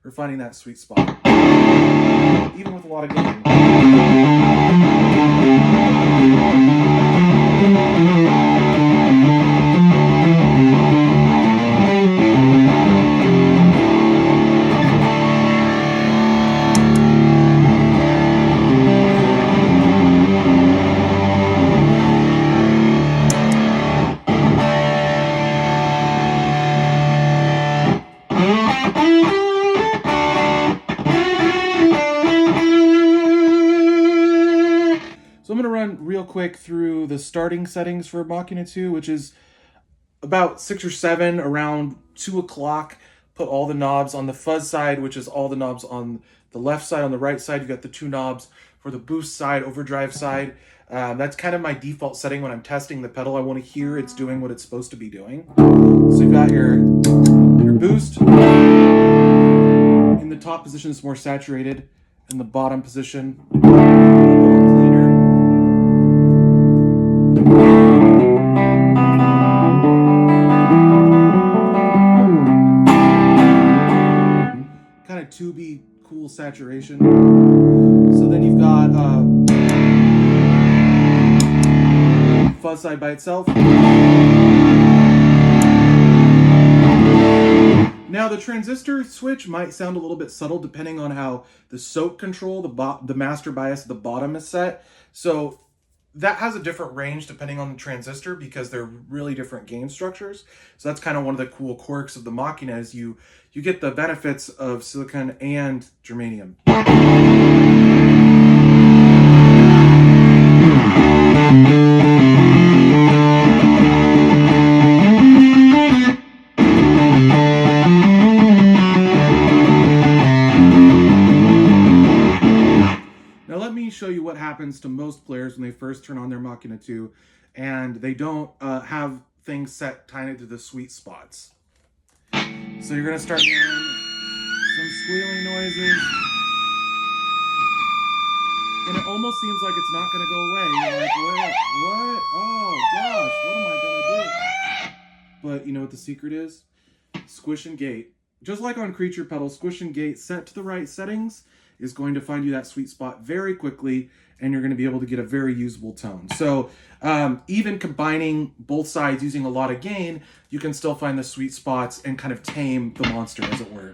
for finding that sweet spot, even with a lot of gain. So I'm going to run real quick through the starting settings for Machina II, which is about 6 or 7, around 2 o'clock. Put all the knobs on the fuzz side, which is all the knobs on the left side. On the right side, you've got the 2 knobs for the boost side, overdrive side. That's kind of my default setting when I'm testing the pedal. I want to hear it's doing what it's supposed to be doing. So you've got your boost. In the top position, it's more saturated. In the bottom position, a little cleaner. Kind of tubey, cool saturation. So then you've got fuzz side by itself. Now the transistor switch might sound a little bit subtle depending on how the soak control, the master bias at the bottom is set. So that has a different range depending on the transistor because they're really different gain structures. So that's kind of one of the cool quirks of the Machina is you get the benefits of silicon and germanium. Show you what happens to most players when they first turn on their Machina II and they don't have things set tied to the sweet spots. So you're going to start hearing some squealing noises and it almost seems like it's not going to go away. You're like, what? Oh gosh, what am I going to do? But you know what the secret is? Squish and gate. Just like on Creature Pedal, squish and gate set to the right settings is going to find you that sweet spot very quickly, and you're going to be able to get a very usable tone. So even combining both sides using a lot of gain, you can still find the sweet spots and kind of tame the monster, as it were.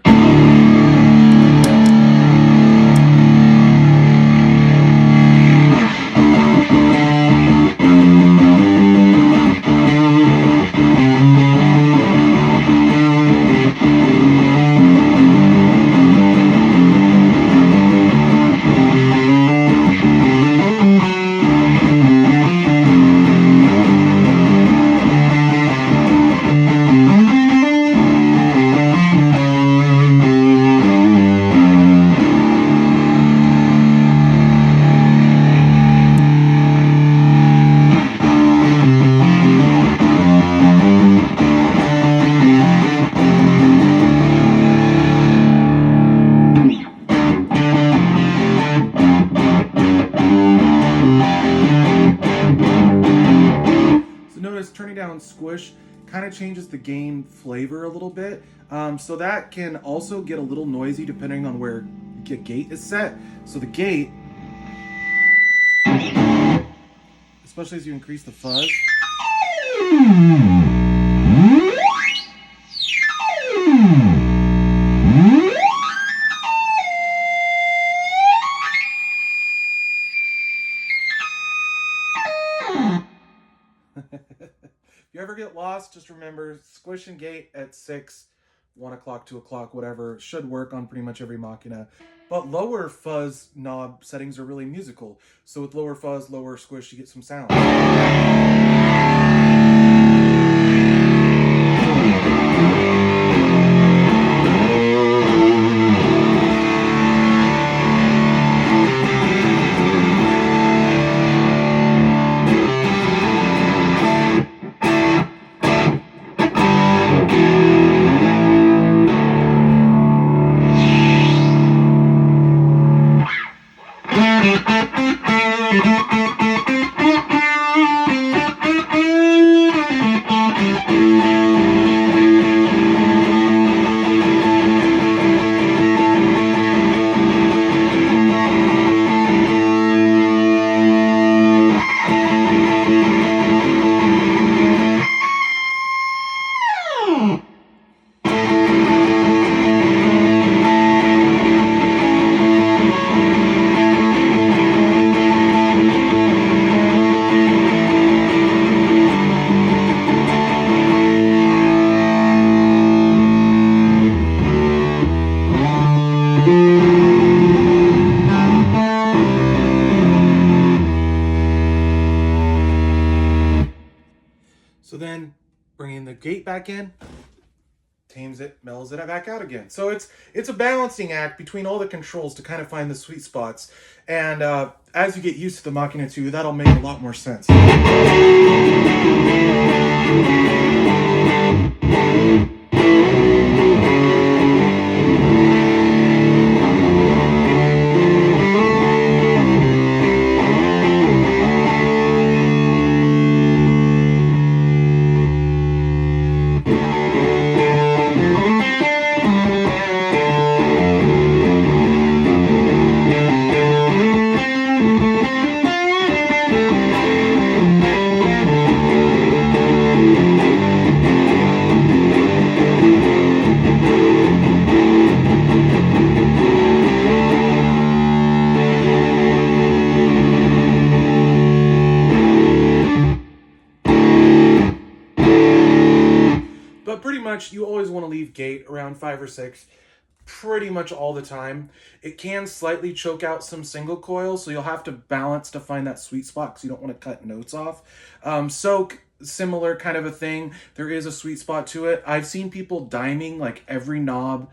Turning down squish kind of changes the gain flavor a little bit. So that can also get a little noisy depending on where the gate is set. So the gate, especially as you increase the fuzz, if you ever get lost, just remember squish and gate at 6, 1 o'clock, 2 o'clock, whatever, should work on pretty much every Machina. But lower fuzz knob settings are really musical. So with lower fuzz, lower squish, you get some sound. So then bringing the gate back in, tames it, mellows it back out again. So it's a balancing act between all the controls to kind of find the sweet spots. And as you get used to the Machina II, that'll make a lot more sense. But pretty much you always want to leave gate around 5 or 6 pretty much all the time. It can slightly choke out some single coils, so you'll have to balance to find that sweet spot because you don't want to cut notes off. Soak, similar kind of a thing. There is a sweet spot to it. I've seen people diming like every knob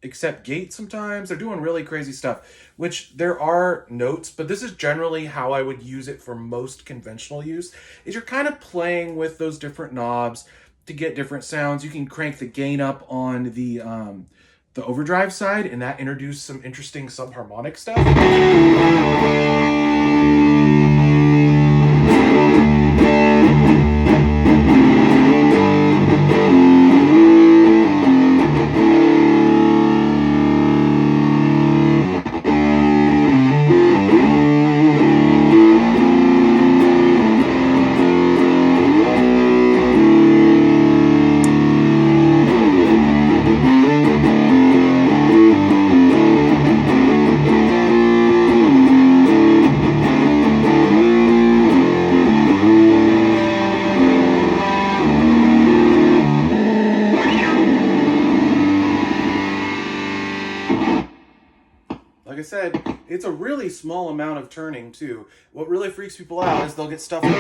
except gate sometimes. They're doing really crazy stuff, which there are notes, but this is generally how I would use it for most conventional use, is you're kind of playing with those different knobs to get different sounds. You can crank the gain up on the overdrive side, and that introduced some interesting subharmonic stuff. Like I said, it's a really small amount of turning too. What really freaks people out is they'll get stuff like that,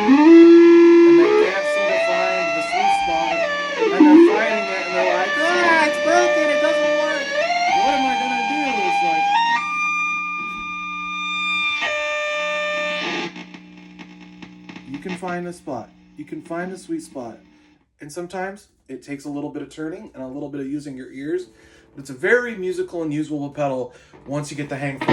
and they can't seem to find the sweet spot, and they're finding it, and they're like, ah, it's broken, it doesn't work. What am I gonna do? It's like, you can find the spot. You can find the sweet spot. And sometimes it takes a little bit of turning and a little bit of using your ears. But it's a very musical and usable pedal once you get the hang of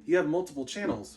you have multiple channels.